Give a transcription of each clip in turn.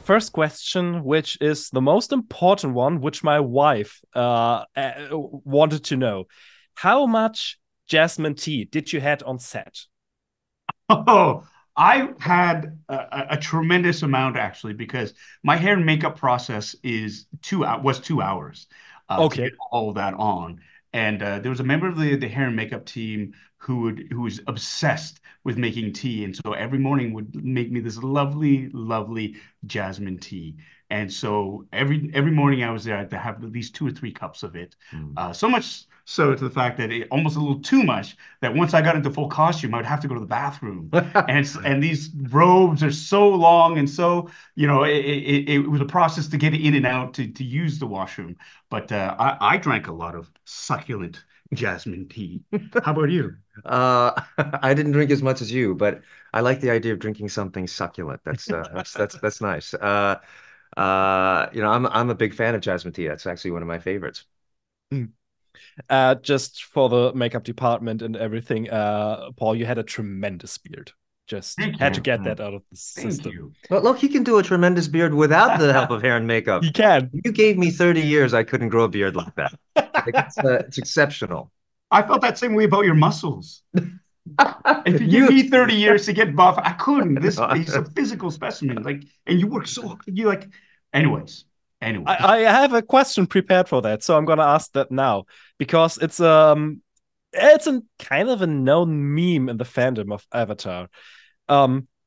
first question, which is the most important one, which my wife wanted to know. How much jasmine tea did you had on set? Oh, I had a tremendous amount actually because my hair and makeup process was 2 hours to get Okay. all that on. And there was a member of the hair and makeup team who was obsessed with making tea, and so every morning would make me this lovely, lovely jasmine tea. And so every morning I was there, I'd have at least 2 or 3 cups of it. Mm. So much so to the fact that it almost a little too much that once I got into full costume, I would have to go to the bathroom. And these robes are so long and so, it was a process to get in and out to use the washroom. But I drank a lot of succulent jasmine tea. How about you? I didn't drink as much as you, but I like the idea of drinking something succulent. That's nice. I'm a big fan of jasmine tea. That's actually one of my favorites. Just for the makeup department and everything, Paul, you had a tremendous beard. Just Thank had to you. get that out of the Thank system. you. But look, he can do a tremendous beard without the help of hair and makeup. He can. You gave me 30 years, I couldn't grow a beard like that. It's exceptional. I felt that same way about your muscles. If you give me 30 years to get buff, I couldn't. He's a physical specimen. And you work so hard. Anyways. I have a question prepared for that, so I'm gonna ask that now because it's a kind of a known meme in the fandom of Avatar.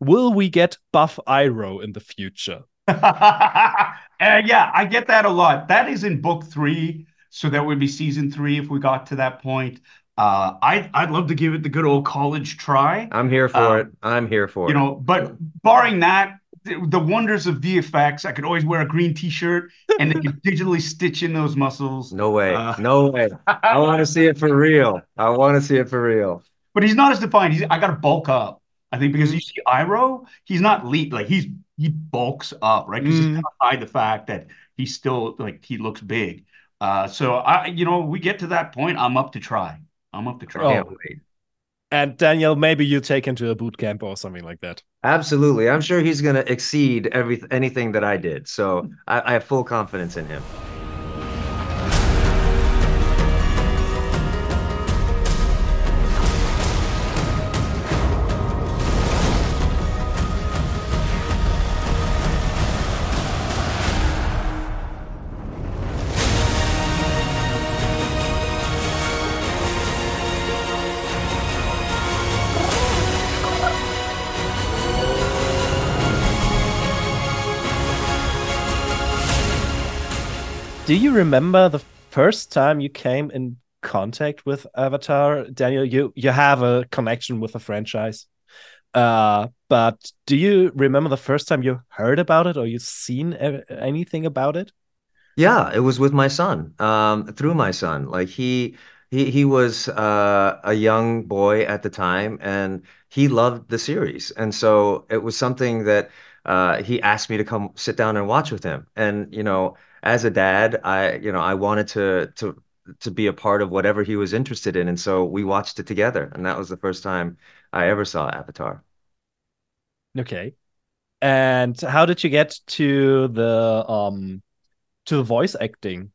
Will we get buff Iroh in the future? Yeah, I get that a lot. That is in book 3, so that would be season 3 if we got to that point. I'd love to give it the good old college try. I'm here for it. I'm here for it. But barring that, the wonders of VFX, I could always wear a green T-shirt and they could digitally stitch in those muscles. No way. No way. I want to see it for real. I want to see it for real. But he's not as defined. I got to bulk up. I think because you see Iroh, he's not lean. Like he bulks up, right? Because it's to hide the fact that he's still he looks big. So we get to that point. I'm up to try. Can't wait. And Daniel, maybe you take him to a boot camp or something like that. Absolutely. I'm sure he's going to exceed anything that I did. So I have full confidence in him. Do you remember the first time you came in contact with Avatar? Daniel, you have a connection with the franchise. But do you remember the first time you heard about it or you seen anything about it? Yeah, it was with my son, through my son. Like he was a young boy at the time, and he loved the series, and so it was something that he asked me to come sit down and watch with him. And as a dad, I wanted to be a part of whatever he was interested in, and so we watched it together, and that was the first time I ever saw Avatar. Okay. And how did you get to the voice acting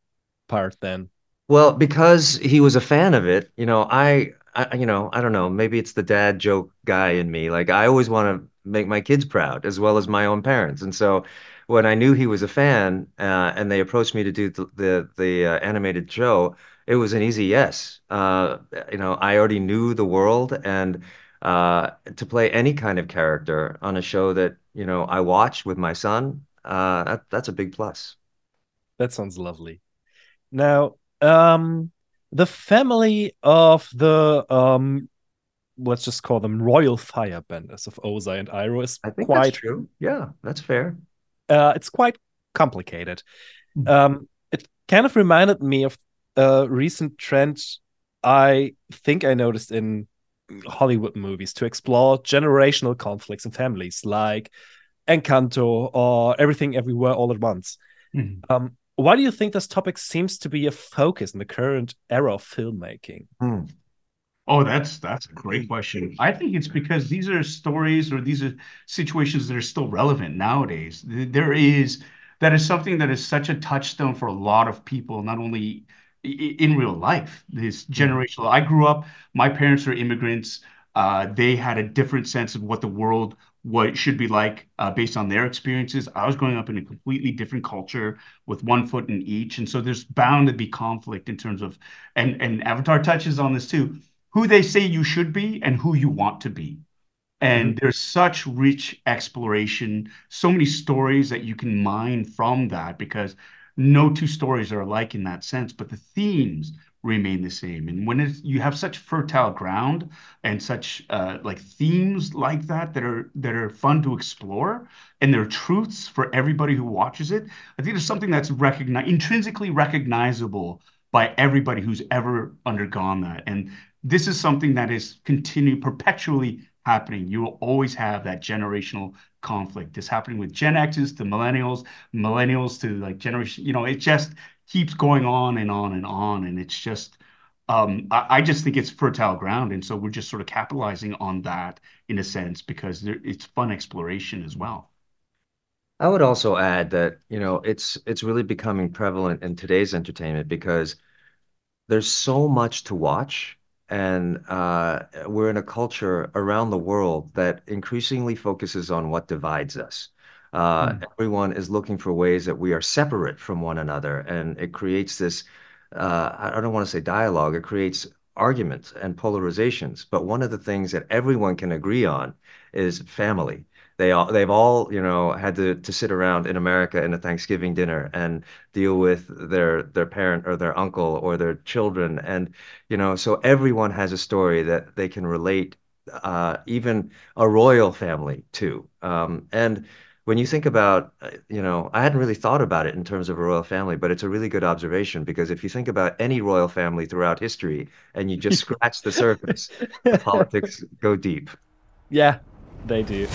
part then? Well, because he was a fan of it, I don't know, maybe it's the dad joke guy in me. Like I always want to make my kids proud as well as my own parents. And so when I knew he was a fan, and they approached me to do the animated show, it was an easy yes. I already knew the world, and to play any kind of character on a show that, I watch with my son, that's a big plus. That sounds lovely. Now, the family of the let's just call them royal firebenders of Ozai and Iroh is I think that's quite true. Yeah, that's fair. it's quite complicated. It kind of reminded me of a recent trend I think I noticed in Hollywood movies to explore generational conflicts in families, like Encanto or Everything Everywhere All at Once. Mhm. Why do you think this topic seems to be a focus in the current era of filmmaking? Hmm. Oh, that's a great question. I think it's because these are stories or these are situations that are still relevant nowadays. That is something that is such a touchstone for a lot of people, not only in real life. This Mhm. generational. I grew up, my parents are immigrants. They had a different sense of what the world what it should be like based on their experiences. I was growing up in a completely different culture with one foot in each, and so there's bound to be conflict in terms of, and Avatar touches on this too, who they say you should be and who you want to be. Mhm. And there's such rich exploration, so many stories that you can mine from that because no two stories are alike in that sense, but the themes remain the same. And when you have such fertile ground and such like themes like that that are fun to explore, and they're truths for everybody who watches it, I think there's something that's intrinsically recognizable by everybody who's ever undergone that. And this is something that is continue perpetually happening. You will always have that generational conflict. It's happening with Gen X's to millennials, millennials to like generation. It just keeps going on and on and on. And it's just, I just think it's fertile ground. And so we're just sort of capitalizing on that in a sense because it's fun exploration as well. I would also add that, it's really becoming prevalent in today's entertainment because there's so much to watch, and we're in a culture around the world that increasingly focuses on what divides us. Mm. Everyone is looking for ways that we are separate from one another, and it creates this, I don't want to say dialogue, it creates arguments and polarizations. But one of the things that everyone can agree on is family. They've all, had to sit around in America in a Thanksgiving dinner and deal with their parent or their uncle or their children. And, so everyone has a story that they can relate, even a royal family to. And when you think about, I hadn't really thought about it in terms of a royal family, but it's a really good observation because if you think about any royal family throughout history and you just scratch the surface, the politics go deep. Yeah, they do.